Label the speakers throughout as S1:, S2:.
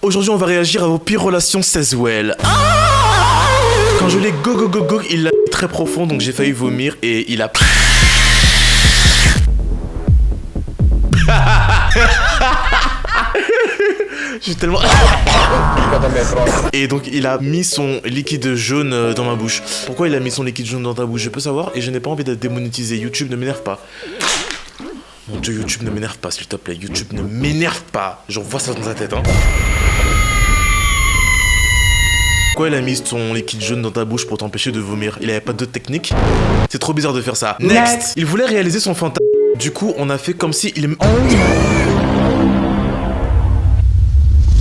S1: Aujourd'hui, on va réagir à vos pires relations sexuelles. Quand je l'ai go, il l'a mis très profond, donc j'ai failli vomir et il a... J'ai tellement... Et donc il a mis son liquide jaune dans ma bouche. Pourquoi il a mis son liquide jaune dans ta bouche? Je peux savoir, et je n'ai pas envie d'être démonétisé. YouTube, ne m'énerve pas. Mon Dieu, YouTube, ne m'énerve pas, s'il te plaît. YouTube, ne m'énerve pas. J'envoie ça dans ta tête, hein. Pourquoi il a mis son liquide jaune dans ta bouche pour t'empêcher de vomir? Il avait pas d'autre technique? C'est trop bizarre de faire ça. Next. Il voulait réaliser son fantasme. Du coup, on a fait comme si il...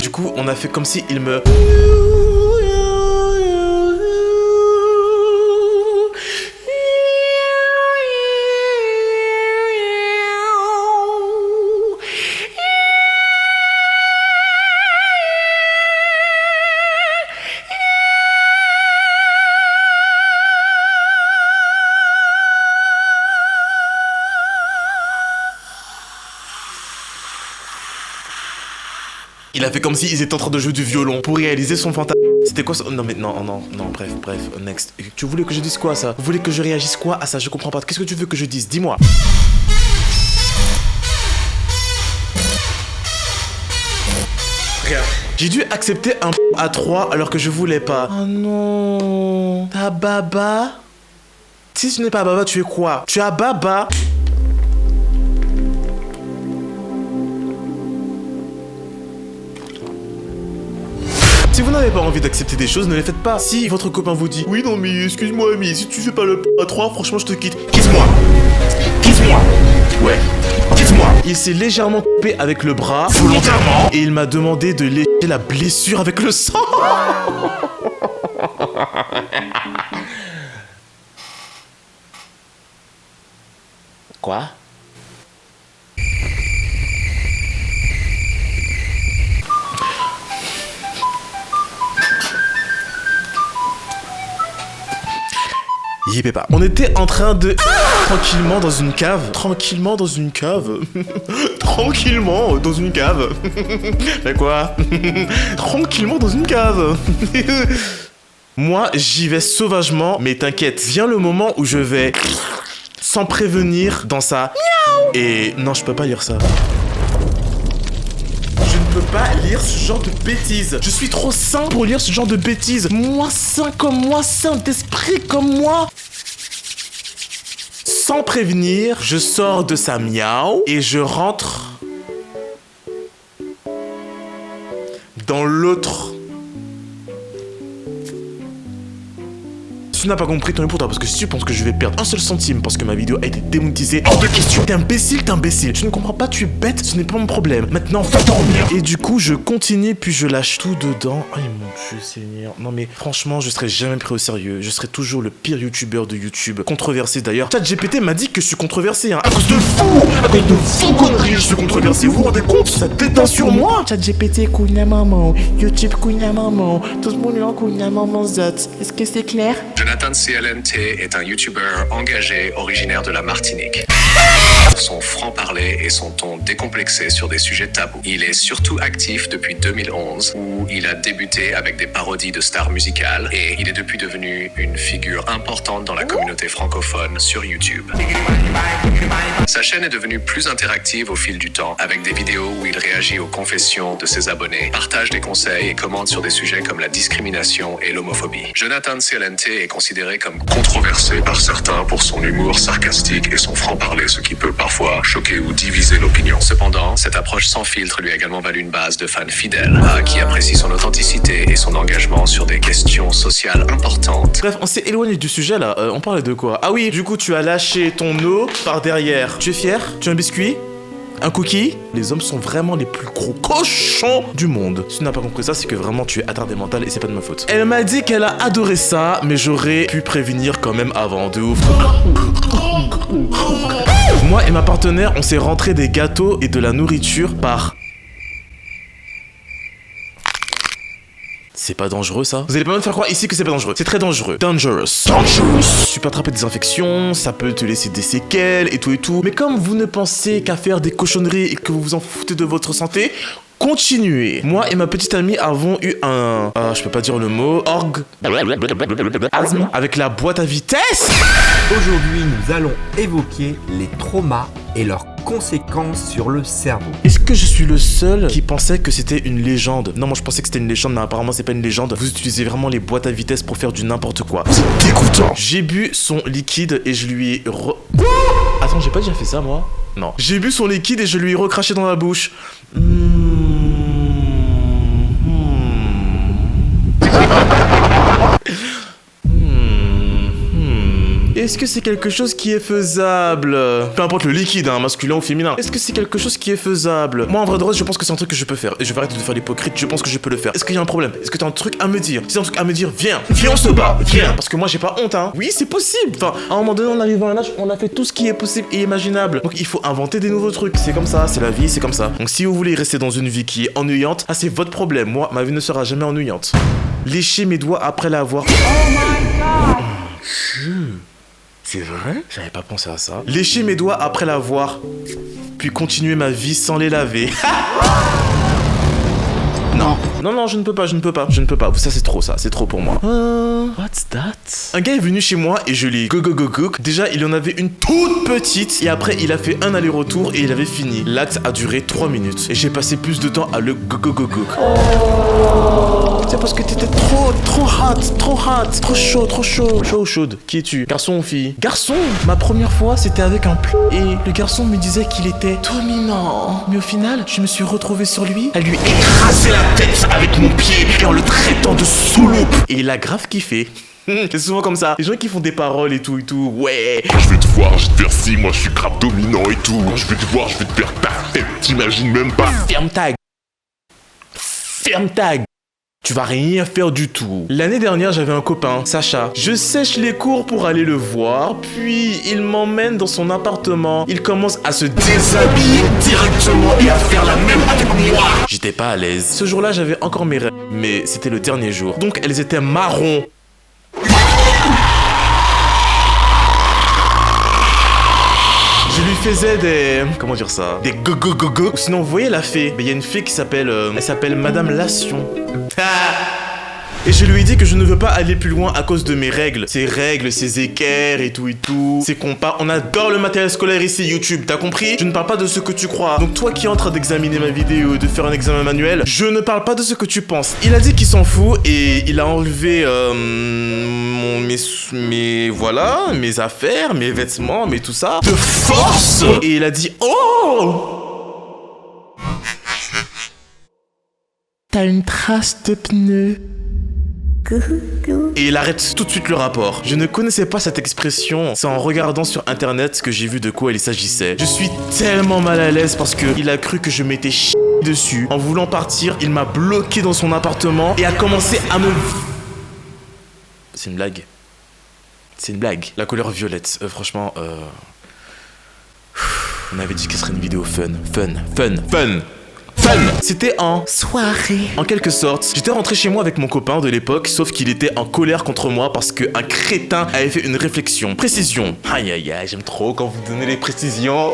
S1: Du coup, on a fait comme si il me... Il a fait comme s'ils étaient en train de jouer du violon pour réaliser son fantasme. C'était quoi ça? Non mais non, bref, next. Tu voulais que je dise quoi à ça? Vous voulez que je réagisse quoi à ça? Je comprends pas. Qu'est-ce que tu veux que je dise? Dis-moi. Regarde. J'ai dû accepter un à 3 alors que je voulais pas. Oh non. T'as baba? Si tu n'es pas baba, tu es quoi? Tu as baba? Si vous n'avez pas envie d'accepter des choses, ne les faites pas. Si votre copain vous dit « Oui, non, mais excuse-moi, ami, si tu fais pas le à 3, franchement, je te quitte. » Quitte-moi. Quitte-moi. Ouais. Quitte-moi. Il s'est légèrement coupé avec le bras, volontairement, et il m'a demandé de lécher la blessure avec le sang. Quoi? On était en train de... Tranquillement dans une cave. Tranquillement dans une cave. Tranquillement dans une cave. Mais quoi? Tranquillement dans une cave. Moi, j'y vais sauvagement, mais t'inquiète, vient le moment où je vais, sans prévenir, dans sa... Et non, je peux pas lire ça. Je ne peux pas lire ce genre de bêtises. Je suis trop sain pour lire ce genre de bêtises. Moi sain comme moi, sain d'esprit comme moi. Sans prévenir, je sors de sa miaou et je rentre dans l'autre. Tu n'as pas compris, ton pour toi, parce que si tu penses que je vais perdre un seul centime parce que ma vidéo a été démonétisée, hors de question. T'es imbécile. Tu ne comprends pas, tu es bête, ce n'est pas mon problème. Maintenant, va dormir. Et du coup, je continue, puis je lâche tout dedans. Aïe mon Dieu Seigneur. Non mais franchement, je serai jamais pris au sérieux. Je serai toujours le pire youtubeur de YouTube. Controversé d'ailleurs. ChatGPT m'a dit que je suis controversé, hein. À cause de vous. À cause de vos conneries, je suis controversé. Vous vous rendez compte? Ça déteint sur moi. ChatGPT, couina maman. YouTube, couina maman. Tout le monde est couina maman zot. Est-ce que c'est clair?
S2: Jonathan CLNT est un YouTuber engagé originaire de la Martinique. Son franc-parler et son ton décomplexé sur des sujets tabous. Il est surtout actif depuis 2011, où il a débuté avec des parodies de stars musicales et il est depuis devenu une figure importante dans la communauté francophone sur YouTube. Sa chaîne est devenue plus interactive au fil du temps, avec des vidéos où il réagit aux confessions de ses abonnés, partage des conseils et commente sur des sujets comme la discrimination et l'homophobie. Jonathan CLNT est considéré comme controversé par certains pour son humour sarcastique et son franc-parler, ce qui peut parfois choquer ou diviser l'opinion. Cependant, cette approche sans filtre lui a également valu une base de fans fidèles, qui apprécient son authenticité et son engagement sur des questions sociales importantes.
S1: Bref, on s'est éloigné du sujet là, on parlait de quoi? Ah oui, du coup tu as lâché ton eau par derrière. Tu es fier? Tu as un biscuit? Un cookie? Les hommes sont vraiment les plus gros cochons du monde. Si tu n'as pas compris ça, c'est que vraiment tu es attardé mental et c'est pas de ma faute. Elle m'a dit qu'elle a adoré ça, mais j'aurais pu prévenir quand même avant, de ouf. Moi et ma partenaire, on s'est rentré des gâteaux et de la nourriture par... C'est pas dangereux ça? Vous allez pas me faire croire ici que c'est pas dangereux. C'est très dangereux. Dangerous. Tu peux attraper des infections, ça peut te laisser des séquelles et tout et tout. Mais comme vous ne pensez qu'à faire des cochonneries et que vous vous en foutez de votre santé, continué. Moi et ma petite amie avons eu un... je peux pas dire le mot... orgasme avec la boîte à vitesse.
S3: Aujourd'hui, nous allons évoquer les traumas et leurs conséquences sur le cerveau.
S1: Est-ce que je suis le seul qui pensait que c'était une légende? Non, moi je pensais que c'était une légende, mais apparemment c'est pas une légende. Vous utilisez vraiment les boîtes à vitesse pour faire du n'importe quoi. C'est dégoûtant. J'ai bu son liquide et je lui ai Attends, j'ai pas déjà fait ça moi? Non. J'ai bu son liquide et je lui ai recraché dans la bouche. Est-ce que c'est quelque chose qui est faisable? Peu importe le liquide, hein, masculin ou féminin. Est-ce que c'est quelque chose qui est faisable? Moi, en vrai de vrai, je pense que c'est un truc que je peux faire. Et je vais arrêter de faire l'hypocrite, je pense que je peux le faire. Est-ce qu'il y a un problème? Est-ce que t'as un truc à me dire? Si t'as un truc à me dire, viens. Viens, on se bat. Viens. Parce que moi, j'ai pas honte, hein. Oui, c'est possible. Enfin, à un moment donné, on arrive à un âge, on a fait tout ce qui est possible et imaginable. Donc, il faut inventer des nouveaux trucs. C'est comme ça, c'est la vie, c'est comme ça. Donc, si vous voulez rester dans une vie qui est ennuyante, c'est votre problème. Moi, ma vie ne sera jamais ennuyante. Lécher mes doigts après l'avoir... Oh my god. C'est vrai? J'avais pas pensé à ça. Lécher mes doigts après l'avoir, puis continuer ma vie sans les laver. Non. Non, je ne peux pas. Ça, c'est trop, ça. C'est trop pour moi. What's that? Un gars est venu chez moi et je l'ai go. Déjà, il en avait une toute petite et après, il a fait un aller-retour et il avait fini. L'acte a duré 3 minutes et j'ai passé plus de temps à le go. C'est parce que t'étais trop hot, trop chaude. Qui es-tu? Garçon ou fille? Garçon! Ma première fois, c'était avec un plan et le garçon me disait qu'il était dominant. Mais au final, je me suis retrouvé sur lui à lui écraser la tête avec mon pied et en le traitant de sous-loupe. Et il a grave kiffé. C'est souvent comme ça. Les gens qui font des paroles et tout. Ouais.
S4: Je vais te voir, je vais te faire ci, moi je suis grave dominant et tout. Quand je vais te voir, je vais te faire ta tête, t'imagines même pas.
S1: Ferme ta gueule. Tu vas rien faire du tout. L'année dernière, j'avais un copain, Sacha. Je sèche les cours pour aller le voir, puis il m'emmène dans son appartement. Il commence à se déshabiller directement et à faire la même avec moi. J'étais pas à l'aise. Ce jour-là, j'avais encore mes règles, mais c'était le dernier jour. Donc, elles étaient marron. Je lui faisais des... Comment dire ça? Des go. Sinon, vous voyez la fée? Il y a une fée qui s'appelle... Elle s'appelle Madame Lation. Et je lui ai dit que je ne veux pas aller plus loin à cause de mes règles. Ces règles, ces équerres et tout. Ces compas. On adore le matériel scolaire ici, YouTube. T'as compris? Je ne parle pas de ce que tu crois. Donc toi qui es en train d'examiner ma vidéo, de faire un examen manuel, je ne parle pas de ce que tu penses. Il a dit qu'il s'en fout et il a enlevé mes affaires, mes vêtements, tout ça. De force! Et il a dit, oh! T'as une trace de pneu. Et il arrête tout de suite le rapport. Je ne connaissais pas cette expression. C'est en regardant sur internet que j'ai vu de quoi il s'agissait. Je suis tellement mal à l'aise parce que il a cru que je m'étais chié dessus. En voulant partir, il m'a bloqué dans son appartement et a commencé à me... C'est une blague. C'est une blague. La couleur violette. Franchement, on avait dit que ce serait une vidéo fun. C'était en soirée. En quelque sorte, j'étais rentré chez moi avec mon copain de l'époque, sauf qu'il était en colère contre moi parce qu'un crétin avait fait une réflexion. Précision. Aïe, j'aime trop quand vous donnez les précisions.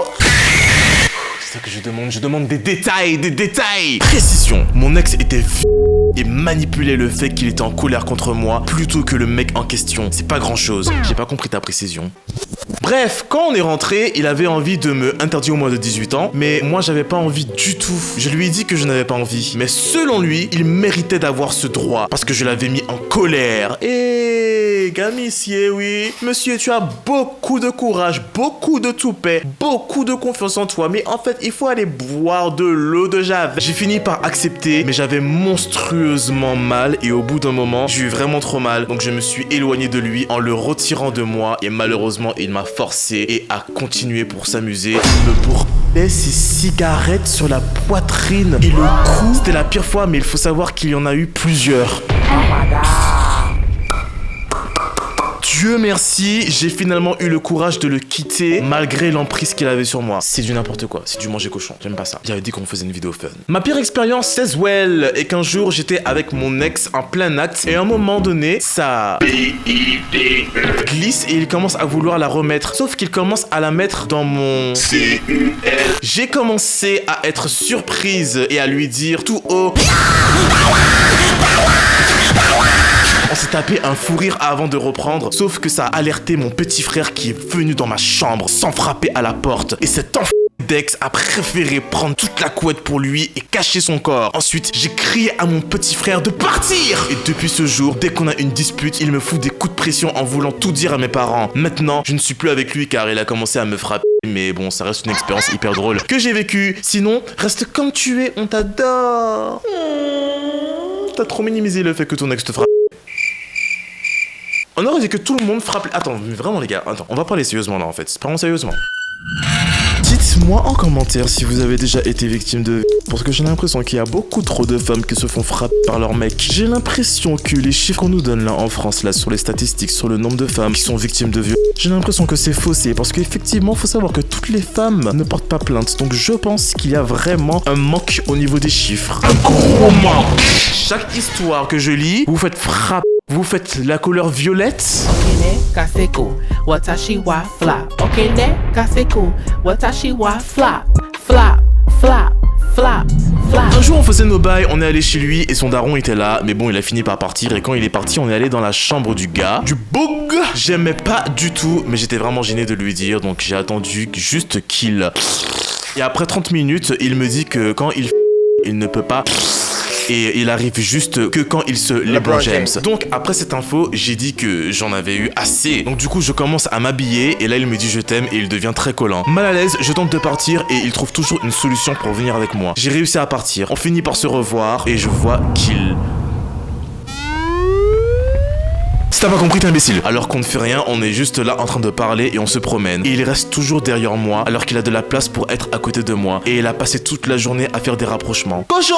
S1: C'est ça que je demande des détails. Précision. Mon ex était et manipulait le fait qu'il était en colère contre moi plutôt que le mec en question. C'est pas grand chose. J'ai pas compris ta précision. Bref, quand on est rentré, il avait envie de me interdire au moins de 18 ans, mais moi j'avais pas envie du tout. Je lui ai dit que je n'avais pas envie, mais selon lui, il méritait d'avoir ce droit parce que je l'avais mis en colère. Et gamissier, oui. Monsieur, tu as beaucoup de courage, beaucoup de toupet, beaucoup de confiance en toi, mais en fait, il faut aller boire de l'eau de javel. J'ai fini par accepter, mais j'avais monstrueusement mal et au bout d'un moment, j'ai eu vraiment trop mal. Donc je me suis éloigné de lui en le retirant de moi et malheureusement, il m'a forcé et a continué pour s'amuser. Il me bourrait ses cigarettes sur la poitrine et le cou. C'était la pire fois, mais il faut savoir qu'il y en a eu plusieurs. Dieu merci, j'ai finalement eu le courage de le quitter malgré l'emprise qu'il avait sur moi. C'est du n'importe quoi, c'est du manger cochon, j'aime pas ça. J'avais dit qu'on faisait une vidéo fun. Ma pire expérience, c'est well, et qu'un jour j'étais avec mon ex en plein acte et à un moment donné, ça glisse et il commence à vouloir la remettre. Sauf qu'il commence à la mettre dans mon CUL. J'ai commencé à être surprise et à lui dire tout haut. On s'est tapé un fou rire avant de reprendre, sauf que ça a alerté mon petit frère qui est venu dans ma chambre sans frapper à la porte. Et cet enfant d'ex a préféré prendre toute la couette pour lui et cacher son corps. Ensuite, j'ai crié à mon petit frère de partir. Et depuis ce jour, dès qu'on a une dispute, il me fout des coups de pression en voulant tout dire à mes parents. Maintenant, je ne suis plus avec lui car il a commencé à me frapper. Mais bon, ça reste une expérience hyper drôle que j'ai vécue. Sinon, reste comme tu es, on t'adore. T'as trop minimisé le fait que ton ex te frappe. On aurait dit que tout le monde frappe... Attends, mais vraiment les gars, attends, on va parler sérieusement là en fait, parlons sérieusement. Dites-moi en commentaire si vous avez déjà été victime de... Parce que j'ai l'impression qu'il y a beaucoup trop de femmes qui se font frapper par leur mec. J'ai l'impression que les chiffres qu'on nous donne là en France, là, sur les statistiques, sur le nombre de femmes qui sont victimes de viol, j'ai l'impression que c'est faussé. Parce qu'effectivement, faut savoir que toutes les femmes ne portent pas plainte. Donc je pense qu'il y a vraiment un manque au niveau des chiffres. Un gros manque. Chaque histoire que je lis, vous faites frapper. Vous faites la couleur violette.
S5: Kaseko, watashi wa flap. Okene, kaseko, watashi wa flap. Flap, flap, flap, flap.
S1: Un jour on faisait nos bails, on est allé chez lui et son daron était là, mais bon il a fini par partir et quand il est parti on est allé dans la chambre du gars, du boug. J'aimais pas du tout, mais j'étais vraiment gêné de lui dire, donc j'ai attendu juste qu'il... Et après 30 minutes, il me dit que quand il ne peut pas... Et il arrive juste que quand il se LeBron James. Donc après cette info, j'ai dit que j'en avais eu assez. Donc du coup, je commence à m'habiller et là il me dit je t'aime et il devient très collant. Mal à l'aise, je tente de partir et il trouve toujours une solution pour venir avec moi. J'ai réussi à partir. On finit par se revoir et je vois qu'il... Si t'as pas compris, t'es imbécile. Alors qu'on ne fait rien, on est juste là en train de parler et on se promène. Et il reste toujours derrière moi alors qu'il a de la place pour être à côté de moi. Et il a passé toute la journée à faire des rapprochements. Cochon!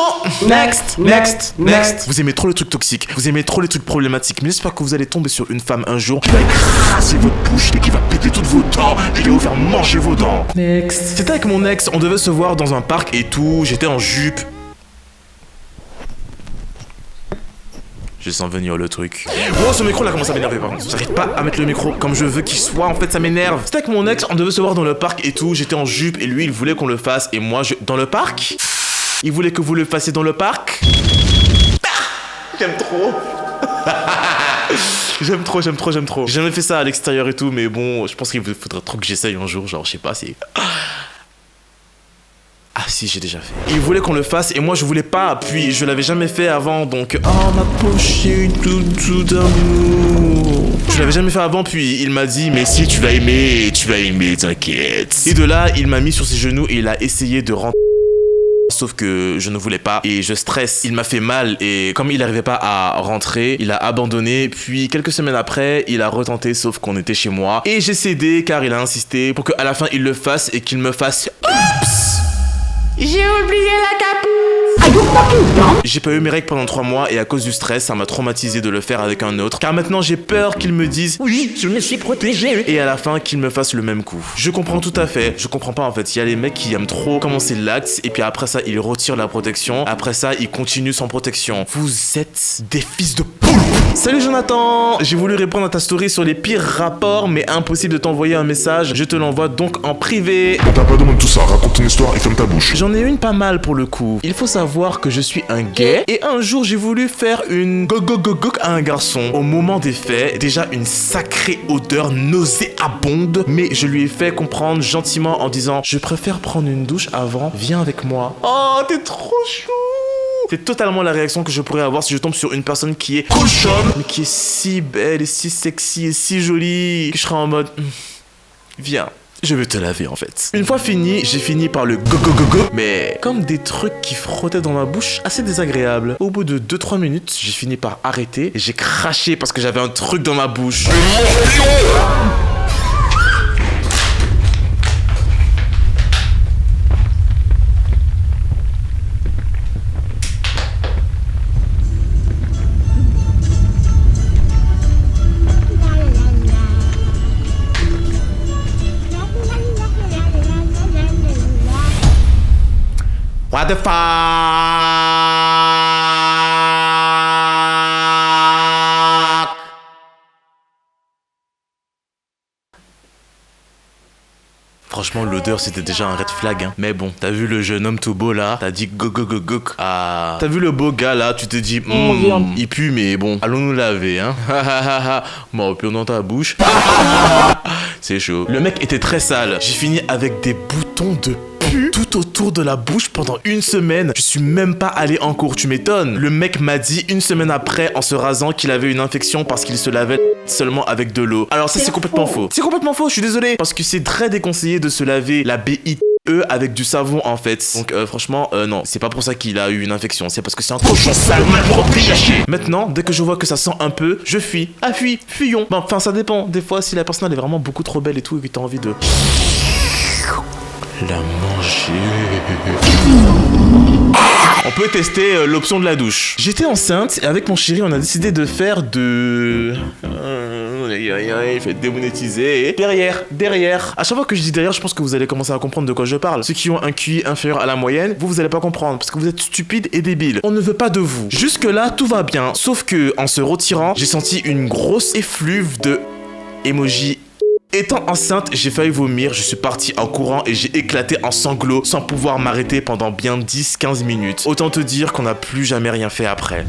S1: Next! Next! Next! Vous aimez trop les trucs toxiques, vous aimez trop les trucs problématiques, mais j'espère que vous allez tomber sur une femme un jour qui va écraser votre bouche et qui va péter toutes vos dents et qui va vous faire manger vos dents. Next! C'était avec mon ex, on devait se voir dans un parc et tout, j'étais en jupe. Je sens venir le truc. Oh, ce micro là commence à m'énerver par contre. J'arrive pas à mettre le micro comme je veux qu'il soit, en fait ça m'énerve. C'était avec mon ex, on devait se voir dans le parc et tout. J'étais en jupe et lui il voulait qu'on le fasse. Et moi je... Dans le parc? Il voulait que vous le fassiez dans le parc? J'aime trop. J'aime trop. J'ai jamais fait ça à l'extérieur et tout, mais bon, je pense qu'il faudrait trop que j'essaye un jour. Genre, je sais pas, c'est... Ah si, j'ai déjà fait. Il voulait qu'on le fasse et moi je voulais pas, puis je l'avais jamais fait avant donc... Oh ma poche tout d'amour. Je l'avais jamais fait avant puis il m'a dit mais si tu vas aimer, t'inquiète. Et de là, il m'a mis sur ses genoux et il a essayé de rentrer. Sauf que je ne voulais pas et je stresse. Il m'a fait mal et comme il n'arrivait pas à rentrer, il a abandonné. Puis quelques semaines après, il a retenté sauf qu'on était chez moi. Et j'ai cédé car il a insisté pour qu'à la fin il le fasse et qu'il me fasse... Oups! J'ai oublié la capote. J'ai pas eu mes règles pendant 3 mois et à cause du stress, ça m'a traumatisé de le faire avec un autre. Car maintenant j'ai peur qu'il me dise oui, je me suis protégé. Et à la fin qu'il me fasse le même coup. Je comprends tout à fait. Je comprends pas en fait. Il y a les mecs qui aiment trop commencer l'acte et puis après ça ils retirent la protection. Après ça ils continuent sans protection. Vous êtes des fils de poule. Salut Jonathan. J'ai voulu répondre à ta story sur les pires rapports mais impossible de t'envoyer un message. Je te l'envoie donc en privé.
S4: On t'a pas demandé tout ça, raconte ton histoire et ferme ta bouche.
S1: J'en ai une pas mal pour le coup. Il faut savoir que je suis un gay et un jour j'ai voulu faire une go à un garçon. Au moment des faits, déjà une sacrée odeur nauséabonde, mais je lui ai fait comprendre gentiment en disant je préfère prendre une douche avant, viens avec moi. Oh, t'es trop chou. C'est totalement la réaction que je pourrais avoir si je tombe sur une personne qui est cochonne, mais qui est si belle et si sexy et si jolie que je serai en mode viens. Je vais te laver en fait. Une fois fini, j'ai fini par le go, mais comme des trucs qui frottaient dans ma bouche, assez désagréable. Au bout de 2-3 minutes, j'ai fini par arrêter et j'ai craché parce que j'avais un truc dans ma bouche. What the fuck? Franchement, l'odeur, c'était déjà un red flag, hein. Mais bon, t'as vu le jeune homme tout beau là, t'as dit go go go go. Ah, t'as vu le beau gars là, tu t'es dit, il pue, mais bon, allons nous laver, hein. Bon, puis dans ta bouche. C'est chaud. Le mec était très sale. J'ai fini avec des boutons de pu tout autour de la bouche pendant une semaine. Je suis même pas allé en cours, tu m'étonnes. Le mec m'a dit une semaine après, en se rasant, qu'il avait une infection parce qu'il se lavait seulement avec de l'eau. Alors ça, c'est complètement faux. C'est complètement faux, je suis désolé. Parce que c'est très déconseillé de se laver la BITE avec du savon en fait. Donc franchement, non, c'est pas pour ça qu'il a eu une infection. C'est parce que c'est un cochon sale, mal propre, gâché. Maintenant, dès que je vois que ça sent un peu, je fuis. Ah, fuyons. Bon, enfin, ça dépend. Des fois, si la personne elle est vraiment beaucoup trop belle et tout, et que t'as envie de la manger. On peut tester l'option de la douche. J'étais enceinte et avec mon chéri, on a décidé de faire de... il fait démonétiser. Derrière. À chaque fois que je dis derrière, je pense que vous allez commencer à comprendre de quoi je parle. Ceux qui ont un QI inférieur à la moyenne, vous allez pas comprendre parce que vous êtes stupides et débiles. On ne veut pas de vous. Jusque là, tout va bien. Sauf que, en se retirant, j'ai senti une grosse effluve de emoji. Étant enceinte, j'ai failli vomir, je suis parti en courant et j'ai éclaté en sanglots sans pouvoir m'arrêter pendant bien 10-15 minutes. Autant te dire qu'on n'a plus jamais rien fait après.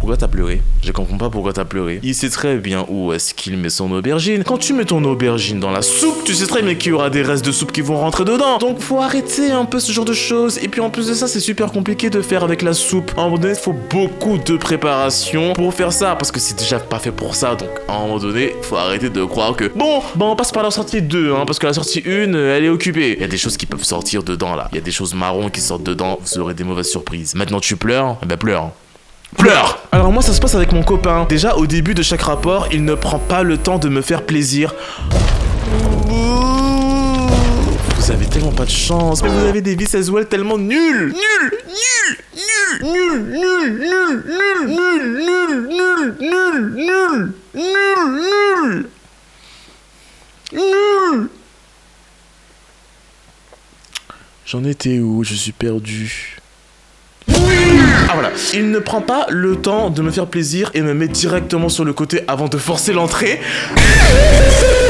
S1: Pourquoi t'as pleuré? Je comprends pas pourquoi t'as pleuré. Il sait très bien où est-ce qu'il met son aubergine. Quand tu mets ton aubergine dans la soupe, tu sais très bien qu'il y aura des restes de soupe qui vont rentrer dedans. Donc faut arrêter un peu ce genre de choses. Et puis en plus de ça, c'est super compliqué de faire avec la soupe. À un moment donné, il faut beaucoup de préparation pour faire ça. Parce que c'est déjà pas fait pour ça. Donc à un moment donné, faut arrêter de croire que... Bon, on passe par la sortie 2, hein, parce que la sortie 1, elle est occupée. Il y a des choses qui peuvent sortir dedans là. Il y a des choses marron qui sortent dedans. Vous aurez des mauvaises surprises. Maintenant tu pleures? Ben pleure. Pleure. Alors moi ça se passe avec mon copain. Déjà au début de chaque rapport, il ne prend pas le temps de me faire plaisir. Vous avez tellement pas de chance. Mais vous avez des vies sexuelles tellement nulles. Nul. J'en étais où? Je suis perdu. Ah voilà, il ne prend pas le temps de me faire plaisir et me met directement sur le côté avant de forcer l'entrée.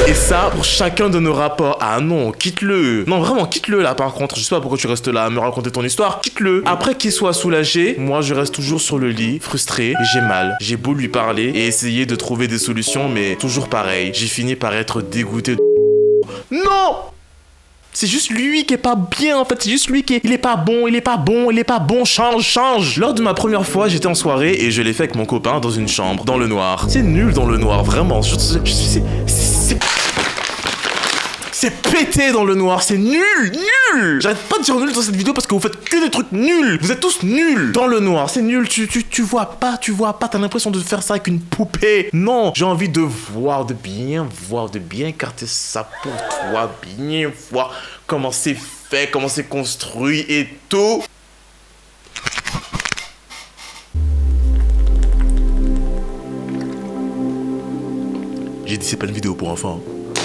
S1: Et ça, pour chacun de nos rapports. Ah non, quitte-le. Non, vraiment, quitte-le là par contre. Je sais pas pourquoi tu restes là à me raconter ton histoire. Quitte-le. Après qu'il soit soulagé, moi je reste toujours sur le lit, frustré. J'ai mal. J'ai beau lui parler et essayer de trouver des solutions, mais toujours pareil. J'ai fini par être dégoûté de... Non! C'est juste lui qui est pas bien en fait, c'est juste lui qui est... Il est pas bon, change. Lors de ma première fois, j'étais en soirée et je l'ai fait avec mon copain dans une chambre, dans le noir. C'est nul dans le noir, vraiment. C'est pété dans le noir, c'est nul. J'arrête pas de dire nul dans cette vidéo parce que vous faites que des trucs nuls. Vous êtes tous nuls. Dans le noir, c'est nul, tu vois pas, t'as l'impression de faire ça avec une poupée. Non, j'ai envie de bien écarter ça pour toi, bien voir comment c'est fait, comment c'est construit et tout. J'ai dit c'est pas une vidéo pour enfants.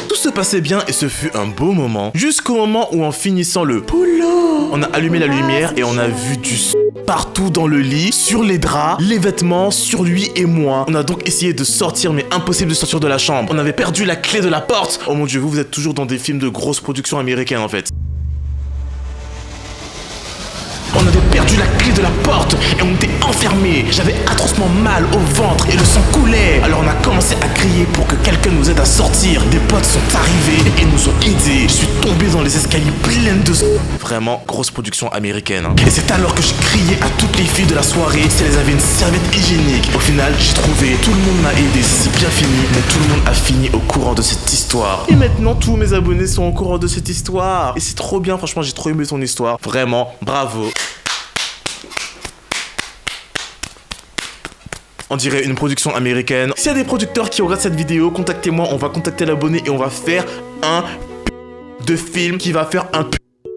S1: Tout se passait bien et ce fut un beau moment. Jusqu'au moment où en finissant le boulot, on a allumé la lumière et on a vu du partout dans le lit, sur les draps, les vêtements, sur lui et moi. On a donc essayé de sortir mais impossible de sortir de la chambre. On avait perdu la clé de la porte. Oh mon dieu, vous êtes toujours dans des films de grosses productions américaines en fait. On avait perdu la clé de la porte et on était enfermés. J'avais atrocement mal au ventre et le sang coulait. Alors on a commencé à crier pour que quelqu'un nous aide à sortir. Des potes sont arrivés et nous ont aidés. Je suis tombé dans les escaliers pleines de... Vraiment, grosse production américaine. Hein. Et c'est alors que je criais à toutes les filles de la soirée si elles avaient une serviette hygiénique. Au final, j'ai trouvé. Tout le monde m'a aidé. C'est bien fini. Mais tout le monde a fini au courant de cette histoire. Et maintenant, tous mes abonnés sont au courant de cette histoire. Et c'est trop bien. Franchement, j'ai trop aimé ton histoire. Vraiment, bravo. On dirait une production américaine. S'il y a des producteurs qui regardent cette vidéo, contactez-moi, on va contacter l'abonné et on va faire un de film qui va faire un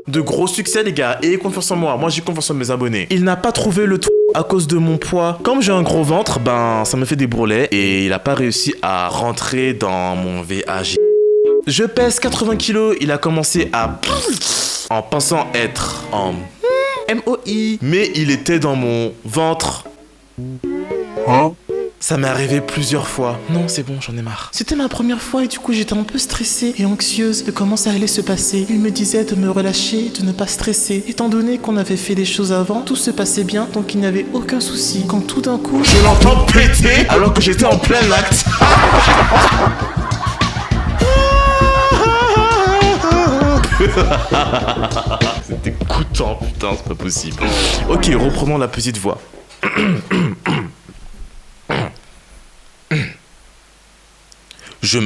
S1: de gros succès les gars. Et confiance en moi j'ai confiance en mes abonnés. Il n'a pas trouvé le tout à cause de mon poids. Comme j'ai un gros ventre, ben ça me fait des bourrelets et il a pas réussi à rentrer dans mon VAG. Je pèse 80 kilos, il a commencé à... en pensant être en... M-O-I. Mais il était dans mon ventre.
S4: Hein?
S1: Ça m'est arrivé plusieurs fois. Non, c'est bon, j'en ai marre. C'était ma première fois et du coup j'étais un peu stressée et anxieuse de comment ça allait se passer. Il me disait de me relâcher, de ne pas stresser. Étant donné qu'on avait fait des choses avant, tout se passait bien, donc il n'y avait aucun souci. Quand tout d'un coup, je l'entends péter alors que j'étais en plein acte. C'est dégoûtant, putain, c'est pas possible. Ok, reprenons la petite voix. Je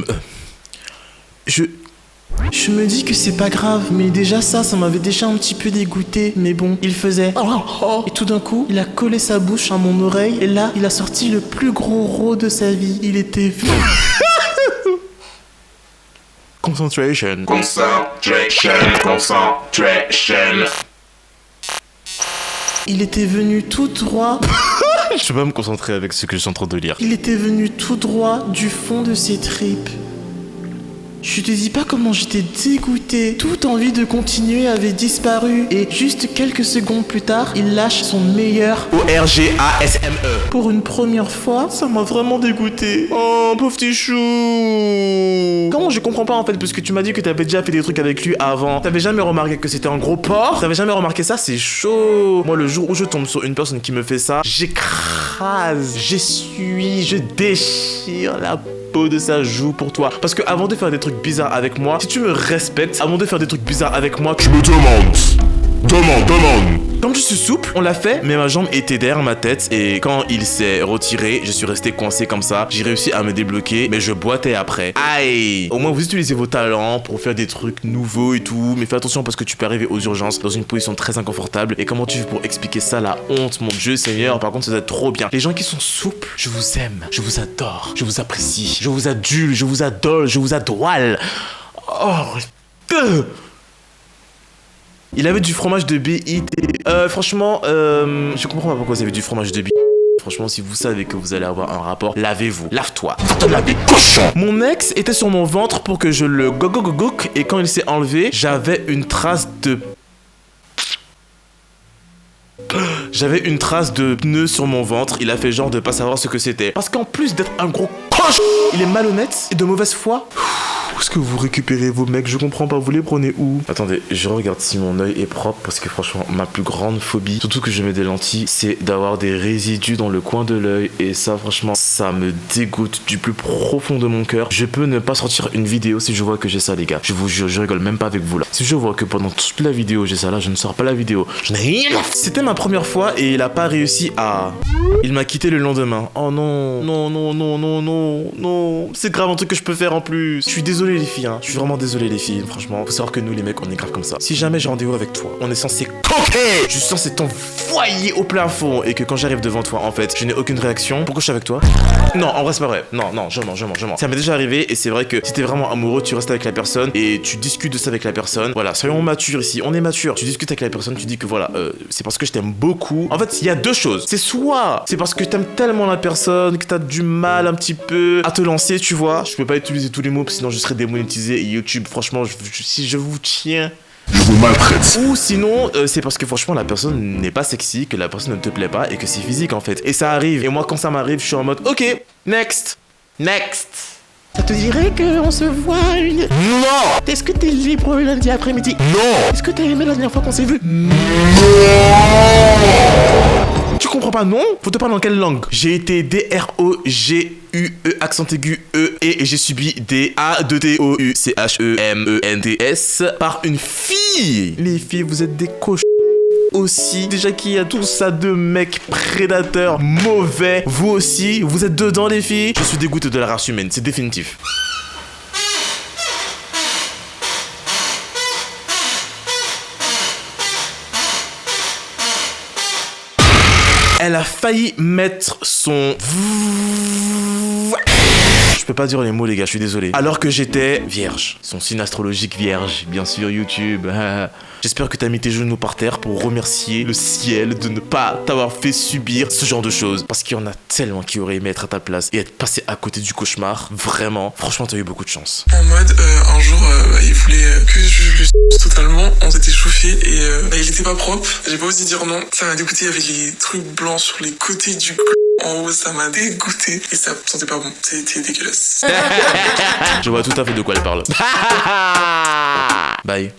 S1: me dis que c'est pas grave, mais déjà ça m'avait déjà un petit peu dégoûté. Mais bon, il faisait et tout d'un coup, il a collé sa bouche à mon oreille et là, il a sorti le plus gros rot de sa vie. Il était... Concentration. Il était venu tout droit... Je peux pas me concentrer avec ce que je suis en train de lire. Il était venu tout droit du fond de ses tripes. Je te dis pas comment j'étais dégoûté. Toute envie de continuer avait disparu. Et juste quelques secondes plus tard, il lâche son meilleur O-R-G-A-S-M-E. Pour une première fois, ça m'a vraiment dégoûté. Oh, pauvre petit chou. Comment je comprends pas en fait, parce que tu m'as dit que t'avais déjà fait des trucs avec lui avant. T'avais jamais remarqué que c'était un gros porc? T'avais jamais remarqué ça? C'est chaud. Moi, le jour où je tombe sur une personne qui me fait ça, j'écrase, j'essuie, je déchire la peau de sa joue pour toi. Parce que avant de faire des trucs bizarres avec moi, si tu me respectes, avant de faire des trucs bizarres avec moi,
S4: Je me demande.
S1: Comme je suis souple, on l'a fait, mais ma jambe était derrière ma tête et quand il s'est retiré, je suis resté coincé comme ça. J'ai réussi à me débloquer, mais je boitais après. Aïe! Au moins, vous utilisez vos talents pour faire des trucs nouveaux et tout, mais fais attention parce que tu peux arriver aux urgences dans une position très inconfortable. Et comment tu fais pour expliquer ça, la honte, mon Dieu Seigneur? Par contre, ça doit être trop bien. Les gens qui sont souples, je vous aime, je vous adore, je vous apprécie, je vous adule, je vous adole, je vous adoile. Oh, il avait du fromage de BIT. Franchement, je comprends pas pourquoi vous avez du fromage de BIT. Franchement, si vous savez que vous allez avoir un rapport, lavez-vous. Lave-toi. Te laver, cochon. Mon ex était sur mon ventre pour que je le go-go-go-go. Et quand il s'est enlevé, j'avais une trace de... pneu sur mon ventre. Il a fait genre de pas savoir ce que c'était. Parce qu'en plus d'être un gros cochon, il est malhonnête et de mauvaise foi. Où est-ce que vous récupérez vos mecs? Je comprends pas, vous les prenez où? Attendez, je regarde si mon œil est propre parce que franchement, ma plus grande phobie, surtout que je mets des lentilles, c'est d'avoir des résidus dans le coin de l'œil et ça franchement, ça me dégoûte du plus profond de mon cœur. Je peux ne pas sortir une vidéo si je vois que j'ai ça les gars. Je vous jure, je rigole même pas avec vous là. Si je vois que pendant toute la vidéo j'ai ça là, je ne sors pas la vidéo. Je n'ai rien. C'était ma première fois et il a pas réussi à... Il m'a quitté le lendemain. Oh non, non. C'est grave un truc que je peux faire en plus. Je suis désolé les filles, hein. Je suis vraiment désolé les filles, franchement. Faut savoir que nous les mecs, on est grave comme ça. Si jamais j'ai rendez-vous avec toi, on est censé coquer. Je suis censé t'envoyer au plafond et que quand j'arrive devant toi, en fait, je n'ai aucune réaction. Pourquoi je suis avec toi? Non, en vrai c'est pas vrai. Non, je mens. Ça m'est déjà arrivé et c'est vrai que si t'es vraiment amoureux, tu restes avec la personne et tu discutes de ça avec la personne. Voilà, soyons matures ici. On est mature. Tu discutes avec la personne, tu dis que voilà, c'est parce que je t'aime beaucoup. En fait, il y a deux choses. C'est soit c'est parce que t'aimes tellement la personne que t'as du mal un petit peu à te lancer, tu vois. Je peux pas utiliser tous les mots sinon je serais démonétisé et YouTube, franchement, si je vous tiens...
S4: Je vous maltraite.
S1: Ou sinon, c'est parce que franchement la personne n'est pas sexy, que la personne ne te plaît pas et que c'est physique en fait. Et ça arrive. Et moi quand ça m'arrive, je suis en mode ok, next. Ça te dirait qu'on se voit une...
S4: Non.
S1: Est-ce que t'es libre lundi après-midi?
S4: Non.
S1: Est-ce que t'as aimé la dernière fois qu'on s'est vu?
S4: Non.
S1: Tu comprends pas, non? Faut te parler en quelle langue? J'ai été D-R-O-G-U-E accent aigu E et j'ai subi D-A-D-T-O-U-C-H-E-M-E-N-T-S par une fille. Les filles, vous êtes des cochons aussi. Déjà qu'il y a tout ça de mecs prédateurs mauvais. Vous aussi, vous êtes dedans les filles. Je suis dégoûté de la race humaine, c'est définitif. Elle a failli mettre son... Je peux pas dire les mots les gars, je suis désolé. Alors que j'étais vierge. Son signe astrologique vierge, bien sûr YouTube. J'espère que t'as mis tes genoux par terre pour remercier le ciel de ne pas t'avoir fait subir ce genre de choses. Parce qu'il y en a tellement qui auraient aimé être à ta place et être passé à côté du cauchemar. Vraiment, franchement t'as eu beaucoup de chance.
S6: En mode, un jour, il voulait que je le totalement. On s'était chauffé et il était pas propre, j'ai pas osé dire non. Ça m'a dégoûté, il y avait les trucs blancs sur les côtés du en haut, ça m'a dégoûté et ça sentait pas bon, c'était dégueulasse.
S1: Je vois tout à fait de quoi elle parle. Bye.